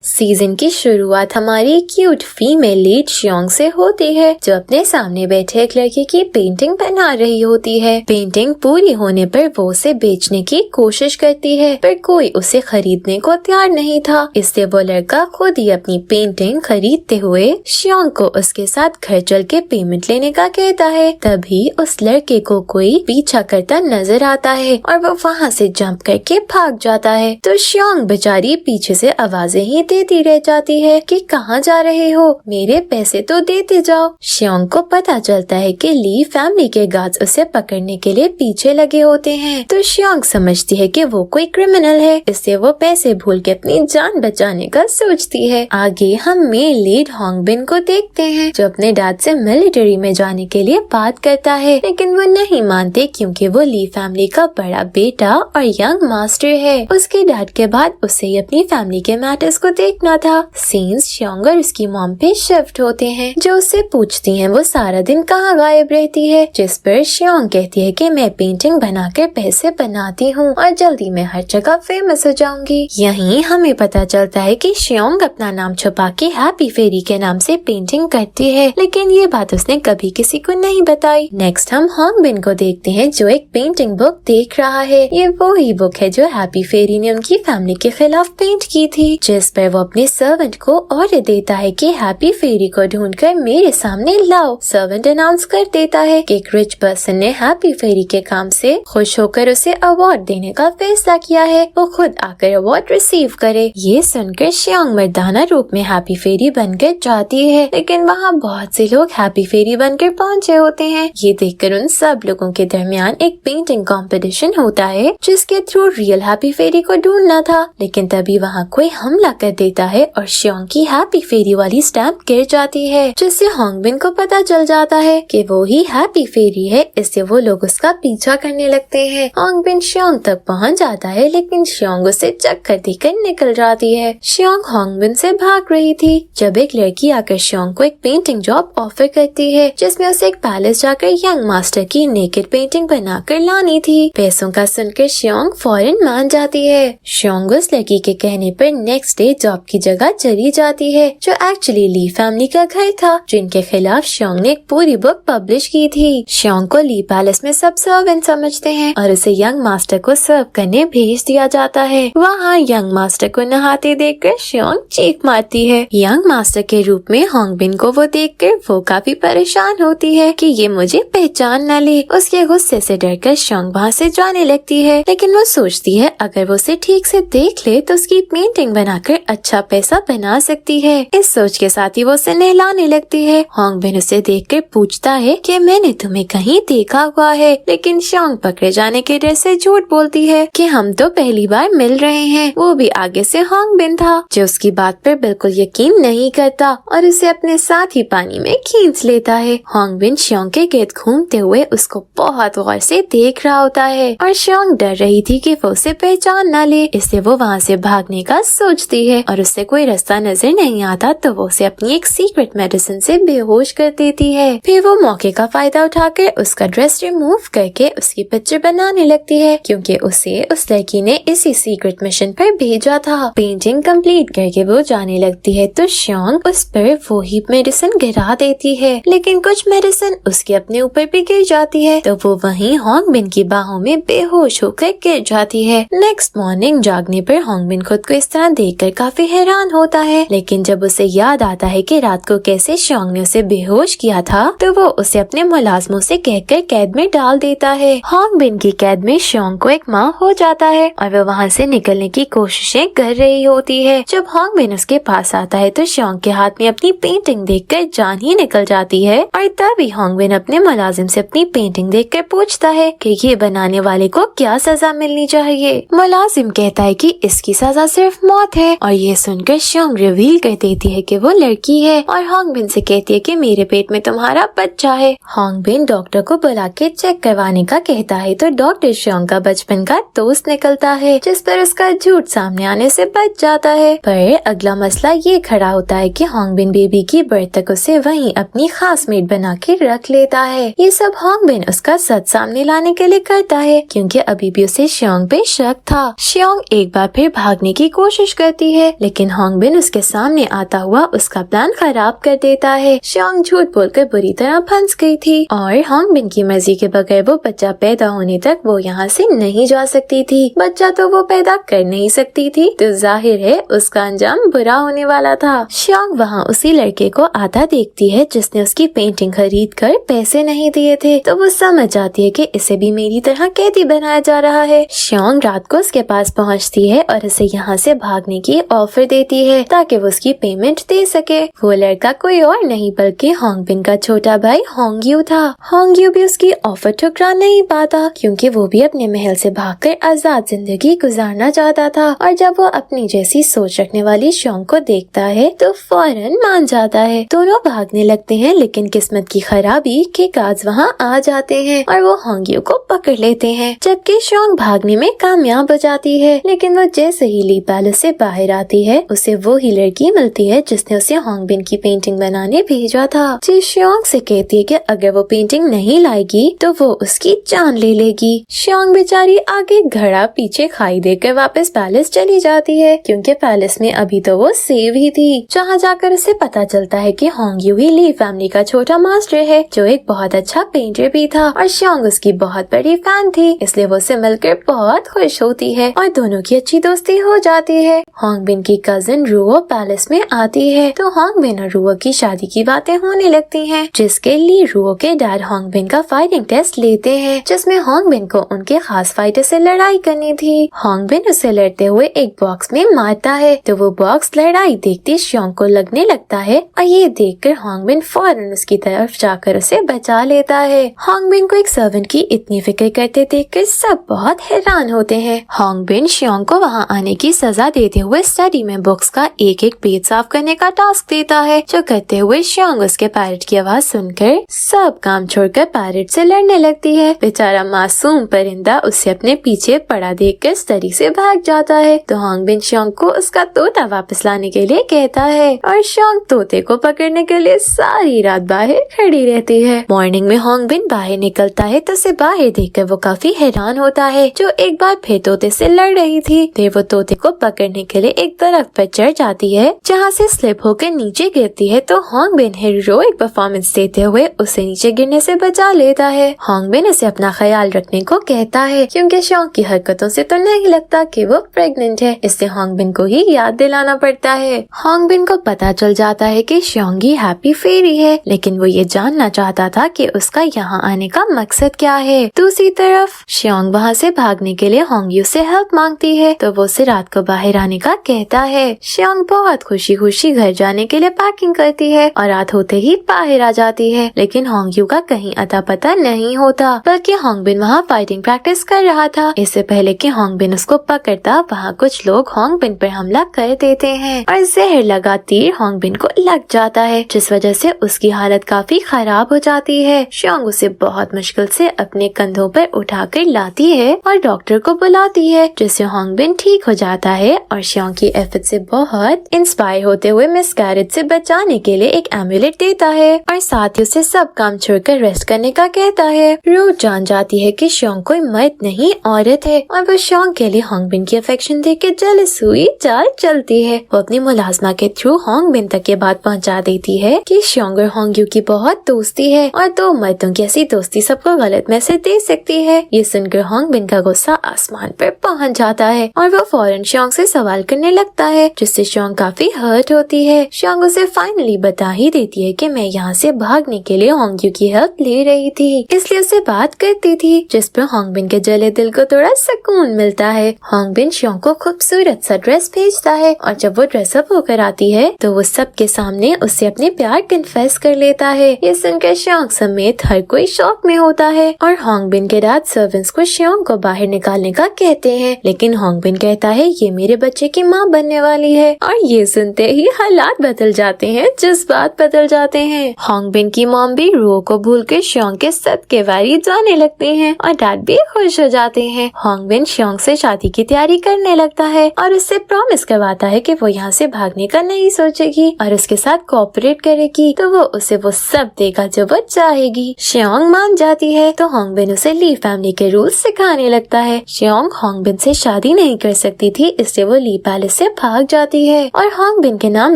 Season की शुरुआत हमारी क्यूट फीमेल लीड श्योंग से होती है, जो अपने सामने बैठे एक लड़के की पेंटिंग बना रही होती है। पेंटिंग पूरी होने पर वो उसे बेचने की कोशिश करती है, पर कोई उसे खरीदने को तैयार नहीं था। इससे वो लड़का खुद ही अपनी पेंटिंग खरीदते हुए श्योंग को उसके साथ घर चल के पेमेंट लेने का कहता है। तभी उस लड़के को कोई पीछा करता नजर आता है और वो वहाँ से जंप करके भाग जाता है। तो श्योंग बेचारी पीछे से आवाजें ही देती रह जाती है कि कहाँ जा रहे हो, मेरे पैसे तो देते जाओ। श्योंग को पता चलता है कि ली फैमिली के गार्ड्स उसे पकड़ने के लिए पीछे लगे होते हैं। तो श्योंग समझती है कि वो कोई क्रिमिनल है, इससे वो पैसे भूल के अपनी जान बचाने का सोचती है। आगे हम मेन लीड होंग बिन को देखते हैं, जो अपने डैड से मिलिट्री में जाने के लिए बात करता है, लेकिन वो नहीं मानते क्योंकि वो ली फैमिली का बड़ा बेटा और यंग मास्टर है। उसके डैड के बाद उसे ही अपनी फैमिली के मैटर्स को देखना था। सीन्स श्योंग और उसकी मॉम पे शिफ्ट होते हैं, जो उससे पूछती हैं वो सारा दिन कहाँ गायब रहती है, जिस पर श्योंग कहती है कि मैं पेंटिंग बनाकर पैसे बनाती हूँ और जल्दी मैं हर जगह फेमस हो जाऊंगी। यहीं हमें पता चलता है कि श्योंग अपना नाम छुपा के हैप्पी फेरी के नाम से पेंटिंग करती है, लेकिन ये बात उसने कभी किसी को नहीं बताई। नेक्स्ट हम होंग बिन को देखते हैं, जो एक पेंटिंग बुक देख रहा है। ये वो ही बुक है जो हैप्पी फेरी ने उनकी फैमिली के खिलाफ पेंट की थी, जिस पर वो अपने सर्वेंट को ऑर्डर देता है कि हैप्पी फेरी को ढूंढकर मेरे सामने लाओ। सर्वेंट अनाउंस कर देता है कि एक रिच पर्सन ने हैप्पी फेरी के काम से खुश होकर उसे अवार्ड देने का फैसला किया है, वो खुद आकर अवार्ड रिसीव करे। ये सुनकर श्योंग मर्दाना रूप में हैप्पी फेरी बनकर जाती है, लेकिन वहाँ बहुत से लोग हैप्पी फेरी बनकर पहुँचे होते हैं। ये देखकर उन सब लोगों के दरमियान एक पेंटिंग कंपटीशन होता है, जिसके थ्रू रियल हैप्पी फेरी को ढूंढना था। लेकिन तभी वहाँ कोई हमला कर देता है और श्योंग की हैप्पी फेरी वाली स्टैम्प गिर जाती है, जिससे होंग बिन को पता चल जाता है कि वो ही हैप्पी फेरी है। इससे वो लोग उसका पीछा करने लगते हैं। होंग बिन श्योंग तक पहुंच जाता है, लेकिन श्योंग उसे चक्कर देकर निकल जाती है। श्योंग होंग बिन से भाग रही थी जब एक लड़की आकर श्योंग को एक पेंटिंग जॉब ऑफर करती है, जिसमें उसे एक पैलेस जाकर यंग मास्टर की नेकेड पेंटिंग बनाकर लानी थी। पैसों का सुनकर श्योंग फौरन मान जाती है। श्योंग उस लड़की के कहने पर नेक्स्ट डे जॉब की जगह चली जाती है, जो एक्चुअली ली फैमिली का घर था, जिनके खिलाफ श्योंग ने एक पूरी बुक पब्लिश की थी। श्योंग को ली पैलेस में सब सर्वेंट समझते हैं और उसे यंग मास्टर को सर्व करने भेज दिया जाता है। वहाँ यंग मास्टर को नहाते देखकर श्योंग चीख मारती है। यंग मास्टर के रूप में होंग बिन को वो देखकर वो काफी परेशान होती है कि ये मुझे पहचान न ले। उसके गुस्से से डरकर श्योंग वहाँ से जाने लगती है, लेकिन वो सोचती है अगर वो उसे ठीक से देख ले तो उसकी पेंटिंग बनाकर अच्छा पैसा बना सकती है। इस सोच के साथ ही वो उसे नहलाने लगती है। होंग बिन उसे देखकर पूछता है कि मैंने तुम्हें कहीं देखा हुआ है, लेकिन श्योंग पकड़े जाने के डर से झूठ बोलती है कि हम तो पहली बार मिल रहे हैं। वो भी आगे से होंग बिन था, जो उसकी बात पर बिल्कुल यकीन नहीं करता और उसे अपने साथ ही पानी में खींच लेता है। होंग बिन श्योंग के गिर्द घूमते हुए उसको बहुत गौर से देख रहा होता है और श्योंग डर रही थी कि वो उसे पहचान न ले, इससे वो वहाँ से भागने का सोचती है और उससे कोई रास्ता नजर नहीं आता तो वो उसे अपनी एक सीक्रेट मेडिसिन से बेहोश कर देती है। फिर वो मौके का फायदा उठाकर उसका ड्रेस रिमूव करके उसकी पिक्चर बनाने लगती है, क्योंकि उसे उस लड़की ने इसी सीक्रेट मिशन पर भेजा था। पेंटिंग कंप्लीट करके वो जाने लगती है तो श्योंग उस पर वो ही मेडिसिन गिरा देती है, लेकिन कुछ मेडिसिन उसके अपने ऊपर भी गिर जाती है, तो वो वहीं होंग बिन की बाहों में बेहोश होकर गिर जाती है। नेक्स्ट मॉर्निंग जागने पर होंग बिन खुद को इस तरह देखकर काफी हैरान होता है, लेकिन जब उसे याद आता है कि रात को कैसे श्योंग ने उसे बेहोश किया था, तो वो उसे अपने मुलाजमों से कहकर कैद में डाल देता है। होंग बिन की कैद में श्योंग को एक माह हो जाता है और वो वहाँ से निकलने की कोशिशें कर रही होती है। जब होंग बिन उसके पास आता है तो श्योंग के हाथ में अपनी पेंटिंग देखकर जान ही निकल जाती है और तभी होंग बिन अपने मुलाजिम से अपनी पेंटिंग देखकर पूछता है कि ये बनाने वाले को क्या सजा मिलनी चाहिए। मुलाजिम कहता है कि इसकी सजा सिर्फ मौत है और ये सुनकर श्योंग रिवील कर देती है कि वो लड़की है और होंग बिन से कहती है कि मेरे पेट में तुम्हारा बच्चा है। होंग बिन डॉक्टर को बुला के चेक करवाने का कहता है तो डॉक्टर श्योंग का बचपन का दोस्त निकलता है, जिस पर उसका झूठ सामने आने से बच जाता है। पर अगला मसला ये खड़ा होता है कि होंग बिन बेबी की बर्थ तक उसे वहीं अपनी खास मेड बना के रख लेता है। ये सब होंग बिन उसका सच सामने लाने के लिए करता है, क्योंकि अभी भी उसे श्योंग पे शक था। श्योंग एक बार फिर भागने की कोशिश करती है, लेकिन होंगबिन उसके सामने आता हुआ उसका प्लान खराब कर देता है। शियोंग झूठ बोलकर बुरी तरह फंस गई थी और होंगबिन की मर्जी के बगैर वो बच्चा पैदा होने तक वो यहाँ से नहीं जा सकती थी। बच्चा तो वो पैदा कर नहीं सकती थी, तो जाहिर है उसका अंजाम बुरा होने वाला था। शियोंग वहाँ उसी लड़के को आता देखती है जिसने उसकी पेंटिंग खरीद कर पैसे नहीं दिए थे, तो वो समझ जाती है कि इसे भी मेरी तरह कैदी बनाया जा रहा है। शियोंग रात को उसके पास पहुँचती है और उसे यहाँ से भागने की ऑफर देती है ताकि वो उसकी पेमेंट दे सके। वो लड़का कोई और नहीं बल्कि होंगबिन का छोटा भाई होंग्यू था। होंग्यू भी उसकी ऑफर ठुकरा नहीं पाता क्योंकि वो भी अपने महल से भागकर आजाद जिंदगी गुजारना चाहता था, और जब वो अपनी जैसी सोच रखने वाली शियोंग को देखता है तो फौरन मान जाता है। दोनों भागने लगते हैं, लेकिन किस्मत की खराबी के काज वहाँ आ जाते हैं और वो होंग्यू को पकड़ लेते हैं, जबकि शियोंग भागने में कामयाब हो जाती है। लेकिन वो जैसे ही ली पैलेस से बाहर आती है उसे वो ही लड़की मिलती है जिसने उसे होंगबिन की पेंटिंग बनाने भेजा था। जी शियोंग से कहती है कि अगर वो पेंटिंग नहीं लाएगी तो वो उसकी जान ले लेगी। शियोंग बेचारी आगे घड़ा पीछे खाई देकर वापस पैलेस चली जाती है क्योंकि पैलेस में अभी तो वो सेव ही थी, जहाँ जाकर उसे पता चलता है कि होंग्यू ही ली फैमिली का छोटा मास्टर है जो एक बहुत अच्छा पेंटर भी था, और शियोंग उसकी बहुत बड़ी फैन थी, इसलिए वो उसे मिलकर बहुत खुश होती है और दोनों की अच्छी दोस्ती हो जाती है। होंगबिन की कजिन रुओ पैलेस में आती है तो होंगबिन और रुओ की शादी की बातें होने लगती हैं, जिसके लिए रुओ के डैड होंगबिन का फाइटिंग टेस्ट लेते हैं जिसमें होंगबिन को उनके खास फाइटर से लड़ाई करनी थी। होंगबिन उसे लड़ते हुए एक बॉक्स में मारता है तो वो बॉक्स लड़ाई देखती शियोंग को लगने लगता है और ये देखकर होंगबिन फौरन उसकी तरफ जाकर उसे बचा लेता है। होंगबिन को एक सर्वेंट की इतनी फिक्र करते देखकर सब बहुत हैरान होते हैं। होंगबिन शियोंग को वहाँ आने की सजा देते हुए स्टडी में बुक्स का एक एक पेज साफ करने का टास्क देता है, जो करते हुए शियोंग उसके पैरट की आवाज सुनकर सब काम छोड़कर पैरट से लड़ने लगती है। बेचारा मासूम परिंदा उससे अपने पीछे पड़ा देखकर स्टडी से भाग जाता है तो होंगबिन शियोंग को उसका तोता वापस लाने के लिए कहता है और शियोंग तोते को पकड़ने के लिए सारी रात बाहर खड़ी रहती है। मॉर्निंग में होंगबिन बाहर निकलता है तो उसे बाहर देखकर वो काफी हैरान होता है, जो एक बार फिर तोते से लड़ रही थी। फिर वो तोते को पकड़ने के लिए एक दरख्त पर चढ़ जाती है जहाँ से स्लिप होकर नीचे गिरती है तो होंगबिन हीरोइक परफॉर्मेंस देते हुए उसे नीचे गिरने से बचा लेता है। होंगबिन उसे अपना ख्याल रखने को कहता है क्योंकि शियोंग की हरकतों से तो नहीं लगता कि वो प्रेग्नेंट है, इसलिए होंगबिन को ही याद दिलाना पड़ता है। होंगबिन को पता चल जाता है कि शियोंग ही हैप्पी फेरी है, लेकिन वो ये जानना चाहता था कि उसका यहाँ आने का मकसद क्या है। दूसरी तरफ शियोंग वहाँ से भागने के लिए होंग्यू से हेल्प मांगती है तो वो उसे रात को बाहर आने का कहता है। शियोंग बहुत खुशी खुशी घर जाने के लिए पैकिंग करती है और रात होते ही बाहर आ जाती है, लेकिन होंग्यू का कहीं अता पता नहीं होता, बल्कि होंगबिन वहाँ फाइटिंग प्रैक्टिस कर रहा था। इससे पहले कि होंगबिन उसको पकड़ता वहाँ कुछ लोग होंगबिन पर हमला कर देते हैं और जहर लगा तीर होंगबिन को लग जाता है, जिस वजह से उसकी हालत काफी खराब हो जाती है। शियोंग उसे बहुत मुश्किल से अपने कंधों पर उठाकर लाती है और डॉक्टर को बुलाती है, जिससे होंगबिन ठीक हो जाता है और शियोंग की एफर्ट से बहुत इंस्पायर होते हुए मिसकैरेज से बचाने के लिए एक एम्यूलेट देता है और साथ ही उसे सब काम छोड़कर रेस्ट करने का कहता है। रू जान जाती है कि शियोंग कोई मर्द नहीं औरत है और वो शियोंग के लिए होंगबिन की अफेक्शन देख के जेलस हुई चाल चलती है। वो अपनी मुलाजमा के थ्रू होंगबिन तक ये बात पहुंचा देती है कि शियोंग और होंग्यू की बहुत दोस्ती है और दो मर्दों की ऐसी दोस्ती सबको गलत मैसेज दे सकती है। ये सुनकर होंगबिन का गुस्सा आसमान पर पहुंच जाता है और वो फौरन शियोंग से सवाल करने लगता है, जिससे शियोंग काफी हर्ट होती है। शियोंग उसे फाइनली बता ही देती है कि मैं यहाँ से भागने के लिए होंग्यू की हेल्प ले रही थी, इसलिए उससे बात करती थी, जिस पर होंगबिन के जले दिल को थोड़ा सुकून मिलता है। होंगबिन शियोंग को खूबसूरत सा ड्रेस भेजता है और जब वो ड्रेसअप होकर आती है तो वो सबके सामने उससे अपने प्यार कन्फेस कर लेता है। ये सुनकर शियोंग समेत हर कोई शॉक में होता है और होंगबिन के डैड सर्वेंट्स को शियोंग को बाहर निकालने का कहते हैं, लेकिन होंगबिन कहता है ये मेरे बच्चे की माँ बनने वाली है और ये सुनते ही हालात बदल जाते हैं, जज्बात बदल जाते हैं। होंगबिन की मॉम भी रुओ को भूल के शियोंग के सदके वारी जाने लगते हैं और डैड भी खुश हो जाते हैं। होंगबिन शियोंग से शादी की तैयारी करने लगता है और उससे प्रॉमिस करवाता है कि वो यहाँ से भागने का नहीं सोचेगी और उसके साथ कोऑपरेट करेगी तो वो उसे वो सब देगा जो वो चाहेगी। शियोंग मान जाती है तो होंगबिन उसे ली फैमिली के रूल्स सिखाने लगता है। शियोंग होंगबिन से शादी नहीं कर सकती थी, इसलिए वो ली पैलेस से भाग जाती है और हांग बिन के नाम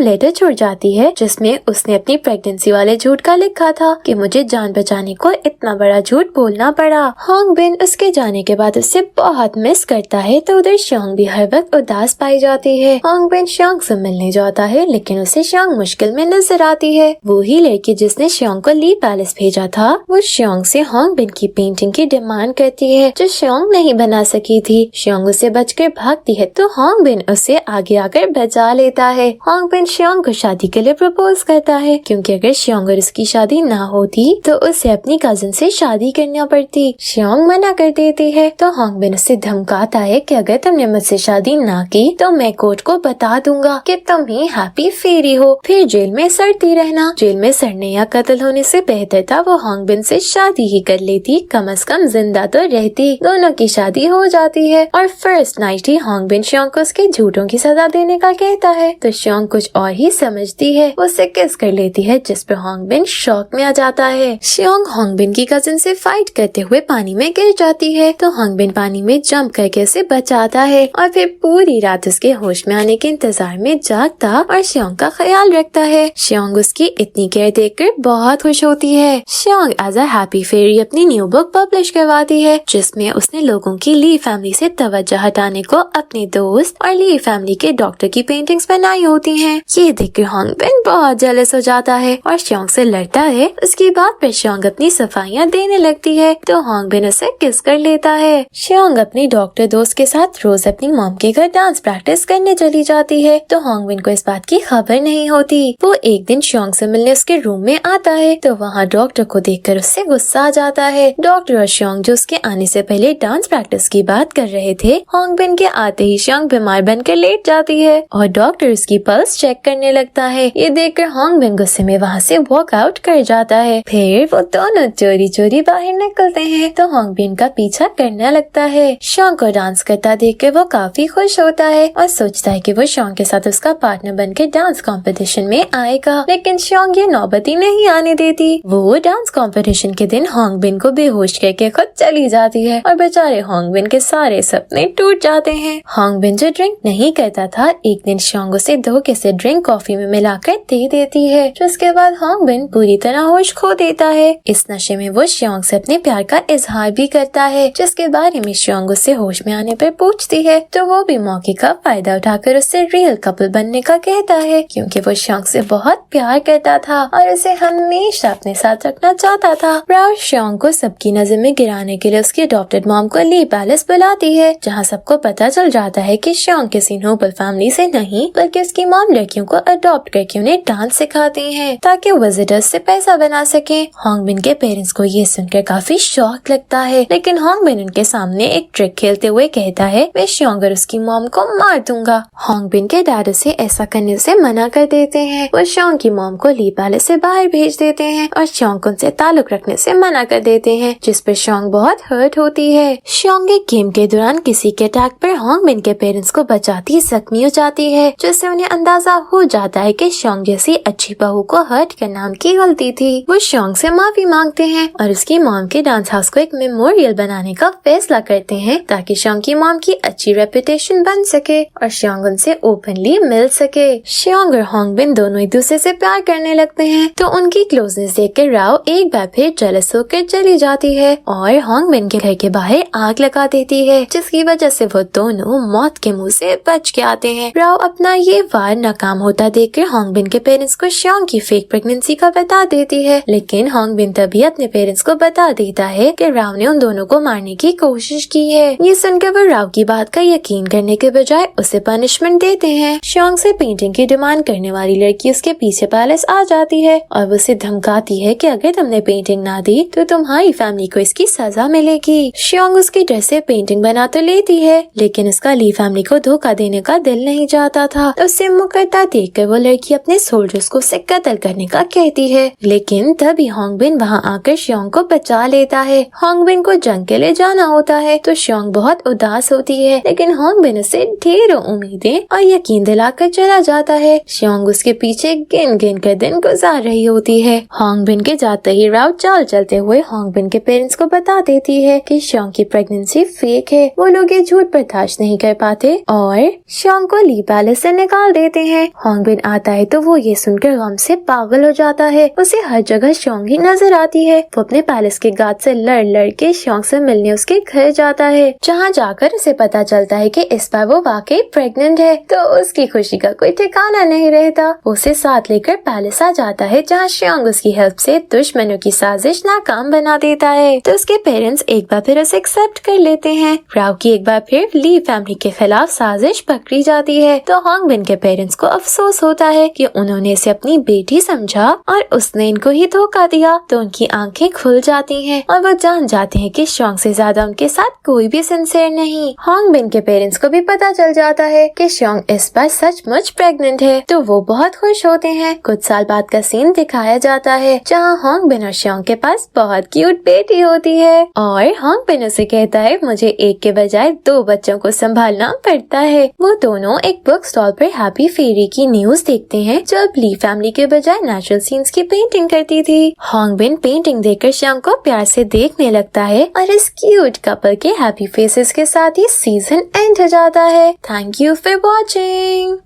लेटर छोड़ जाती है जिसमें उसने अपनी प्रेगनेंसी वाले झूठ का लिखा था कि मुझे जान बचाने को इतना बड़ा झूठ बोलना पड़ा। हांग बिन उसके जाने के बाद उससे बहुत मिस करता है तो उधर श्योंग भी हर वक्त उदास पाई जाती है। हांग बिन श्योंग से मिलने जाता है लेकिन उसे श्योंग मुश्किल में नजर आती है। वो ही लड़की जिसने श्योंग को ली पैलेस भेजा था वो श्योंग से हांग बिन की पेंटिंग की डिमांड करती है जो श्योंग नहीं बना सकी थी। श्योंग उसे बचकर भागती है तो हांग बिन उसे आगे आकर बचा लेता है। हांग बिन श्योंग को शादी के लिए प्रपोज करता है क्योंकि अगर श्योंग और उसकी शादी ना होती तो उसे अपनी कजिन से शादी करना पड़ती। श्योंग मना कर देती है तो हांग बिन उसे धमकाता है कि अगर तुमने मुझसे शादी ना की तो मैं कोर्ट को बता दूंगा कि तुम ही हैप्पी फेरी हो, फिर जेल में सड़ती रहना। जेल में सड़ने या कत्ल होने से बेहतर था वो हांग बिन से शादी ही कर लेती, कम से कम जिंदा तो रहती। दोनों की शादी हो जाती है और फर्स्ट नाइट ही हांग बिन श्योंग को उसके झूठों की सजा देने का कहता है तो श्योंग कुछ और ही समझती है, वो उससे किस कर लेती है जिस पर हांग बिन शॉक में आ जाता है। श्योंग हांग बिन की कजिन से फाइट करते हुए पानी में गिर जाती है तो हांग बिन पानी में जंप करके उसे बचाता है और फिर पूरी रात उसके होश में आने के इंतजार में जागता और श्योंग का ख्याल रखता है। श्योंग उसकी इतनी केयर देखकर बहुत खुश होती है। श्योंग एज अ हैप्पी फेरी अपनी न्यू बुक पब्लिश करवाती है जिसमें उसने लोगों की ली फैमिली से तवज्जो हटाने को अपने दोस्त और ली फैमिली के डॉक्टर की पेंटिंग्स बनाई होती हैं। ये देखकर हांग बिन बहुत जेलस हो जाता है और श्योंग से लड़ता है। उसकी बात पर श्योंग अपनी सफाइयाँ देने लगती है तो हांग बिन उसे किस कर लेता है। श्योंग अपनी डॉक्टर दोस्त के साथ रोज अपनी मॉम के घर डांस प्रैक्टिस करने चली जाती है तो हांग बिन को इस बात की खबर नहीं होती। वो एक दिन श्योंग से मिलने उसके रूम में आता है तो वहाँ डॉक्टर को देखकर उससे गुस्सा आ जाता है। डॉक्टर और श्योंग जो उसके आने से पहले डांस प्रैक्टिस की बात कर रहे थे, हांग बिन के आते ही श्योंग बीमार बनकर लेट जाती है और डॉक्टर उसकी पल्स चेक करने लगता है। ये देखकर हांग बिन गुस्से में वहाँ से वॉक आउट कर जाता है। फिर वो दोनों चोरी चोरी बाहर निकलते हैं तो हांग बिन का पीछा करने लगता है। श्योंग को डांस करता देखकर वो काफी खुश होता है और सोचता है कि वो श्योंग के साथ उसका पार्टनर बनकर डांस कंपटीशन में आएगा, लेकिन श्योंग ये नौबत ही नहीं आने देती। वो डांस कंपटीशन के दिन हांग बिन को बेहोश करके खुद चली जाती है और बेचारे हांग बिन के सारे सपने टूट जाते हैं। हांग बिन जो ड्रिंक नहीं करता था, एक दिन श्योंग उसे धोखे से ड्रिंक कॉफी में मिलाकर दे देती है जिसके बाद हांग बिन पूरी तरह होश खो देता है। इस नशे में वो श्योंग से अपने प्यार का इजहार भी करता है जिसके बारे में श्योंग उससे होश में आने पर पूछती है तो वो भी मौके का फायदा उठाकर उससे रियल कपल बनने का कहता है क्योंकि वो श्योंग से बहुत प्यार करता था और उसे हमेशा अपने साथ रखना चाहता था। राव श्योंग को सबकी नजर में गिराने के लिए उसकी अडॉप्टेड मॉम को ली पैलेस बुलाती है जहाँ सबको पता चल जाता है कि श्योंग किसी नोबल फैमिली से नहीं बल्कि उसकी मॉम लड़कियों को अडॉप्ट करके उन्हें डांस सिखाती है ताकि विजिटर्स से पैसा बना सके। हांग बिन के पेरेंट्स को ये सुनकर काफी शौक लगता है लेकिन हांग बिन उनके सामने एक ट्रिक खेलते हुए कहता है मैं श्योंग और उसकी मॉम को मार दूंगा। हांग बिन के डैड उसे ऐसा करने से मना कर देते हैं। वो श्योंग की मॉम को ली पैलेस से बाहर भेज देते हैं और श्योंग को उनसे ताल्लुक रखने से मना कर देते हैं जिस पर श्योंग बहुत हर्ट होती है। श्योंग एक गेम के दौरान किसी के अटैक पर हांग बिन के पेरेंट्स को बचाती जख्मी हो जाती है जिससे उन्हें अंदाजा हो जाता है कि श्योंग जैसी अच्छी बहू को हर्ट करना उनकी गलती थी। वो श्योंग से माफी मांगते हैं और उसकी मॉम के डांस हाउस को एक मेमोरियल बनाने का फैसला करते हैं ताकि श्योंग की मॉम की अच्छी रेपुटेशन बन सके और श्योंग उनसे ओपनली मिल सके। श्योंग और हांग बिन दोनों एक दूसरे से प्यार करने लगते हैं तो उनकी क्लोजनेस देखकर राव एक बार फिर जेलस होकर चली जाती है और हांग बिन के घर के बाहर आग लगा देती है जिसकी वजह से वो दोनों मौत के मुंह से बच के आते हैं। राव अपना ये वार नाकाम होता देखकर हांग बिन के पेरेंट्स को श्योंग की फेक प्रेगनेंसी का बता देती है लेकिन हांग बिन तभी अपने पेरेंट्स को बता देता है कि राव ने उन दोनों को मारने की कोशिश की है। ये सुनकर वो राव की बात का यकीन करने के बजाय उसे पनिशमेंट देते हैं। श्योंग से पेंटिंग की डिमांड करने वाली लड़की उसके पीछे पैलेस आ जाती है और वो उसे धमकाती है कि अगर तुमने पेंटिंग ना दी तो तुम्हारी फैमिली को इसकी सजा मिलेगी। श्योंग उसकी ड्रेस से पेंटिंग बना तो लेती है लेकिन उसका ली फैमिली को धोखा देने का दिल नहीं चाहता था। उससे मुकरता देखकर वो लड़की अपने सोल्जर्स को उसे कत्ल करने का कहती है लेकिन तभी हांग बिन वहाँ आकर श्योंग को बचा लेता है। हांग बिन को जंग के लिए जाना होता है तो श्योंग बहुत उदास होती है लेकिन हांग बिन उसे ढेरों उम्मीदें और यकीन दिलाकर चला जाता है। श्योंग उसके पीछे गिन गिन कर दिन गुजार रही होती है। हांग बिन के जाते ही राव चाल चलते हुए हांग बिन के पेरेंट्स को बता देती है कि श्योंग की प्रेगनेंसी फेक है। वो लोग ये झूठ बर्दाश्त नहीं कर पाते और शियोंग को ली पैलेस से निकाल देते हैं। होंगबिन आता है तो वो ये सुनकर गम से पागल हो जाता है। उसे हर जगह शियोंग ही नजर आती है। वो अपने पैलेस के गार्ड से लड़ के शियोंग से मिलने उसके घर जाता है, जहाँ जाकर उसे पता चलता है कि इस बार वो वाकई प्रेग्नेंट है। तो उसकी खुशी का कोई ठिकाना नहीं रहता। उसे साथ लेकर पैलेस आ जाता है, जहाँ शियोंग उसकी हेल्प से दुश्मनों की साजिश नाकाम बना देता है। तो उसके पेरेंट्स एक बार फिर उसे एक्सेप्ट कर लेते हैं। राव की एक बार फिर ली फैमिली के खिलाफ साजिश पकड़ी जाती है। तो होंगबिन के पेरेंट्स को अफसोस होता है कि उन्होंने इसे अपनी बेटी समझा और उसने इनको ही धोखा दिया। तो उनकी आंखें खुल जाती हैं और वो जान जाते हैं कि शियोंग से ज्यादा उनके साथ कोई भी सिंसियर नहीं। होंगबिन के पेरेंट्स को भी पता चल जाता है कि शियोंग इस बार सचमुच प्रेग्नेंट है। तो वो बहुत खुश होते हैं। कुछ साल बाद का सीन दिखाया जाता है, जहाँ होंगबिन और शियोंग के पास बहुत क्यूट बेटी होती है और होंगबिन उसे कहता है मुझे एक के बजाय 2 बच्चों को संभालना पड़ता है। वो दोनों एक बुक स्टॉल पर हैप्पी फेरी की न्यूज देखते हैं, जो अब ली फैमिली के बजाय नेचुरल सीन्स की पेंटिंग करती थी। होंगबिन पेंटिंग देखकर शियोंग को प्यार से देखने लगता है और इस क्यूट कपल के हैप्पी फेसेस के साथ ही सीजन एंड हो जाता है। Thank you for watching.